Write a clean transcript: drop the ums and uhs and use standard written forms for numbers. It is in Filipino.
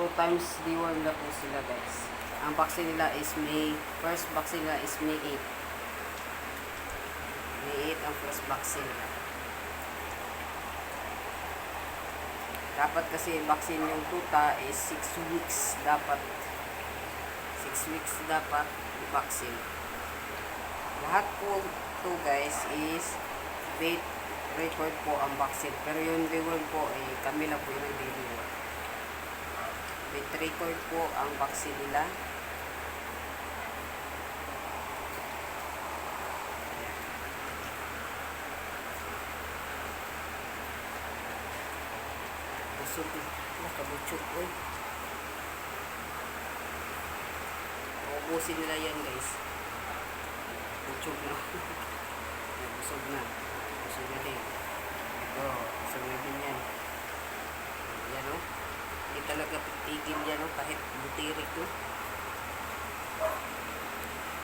2 times deworm na po sila guys. Ang vaccine nila is first vaccine nila is May 8. May 8 ang first vaccine nila. Dapat kasi vaccine yung tuta is 6 weeks dapat. 6 weeks dapat vaccine. Lahat po to guys is vet record po ang vaccine. Pero yung deworm po kami lang po yung nagde-deworm. Vet record po ang vaccine nila. Busog na. Nakabutsog po. Ubusin nila yan guys. Butsog na. Busog na. Busog na din. Ito. Busog na din yan. Yan o. Hindi talaga pitigil yan o. Kahit butirik o.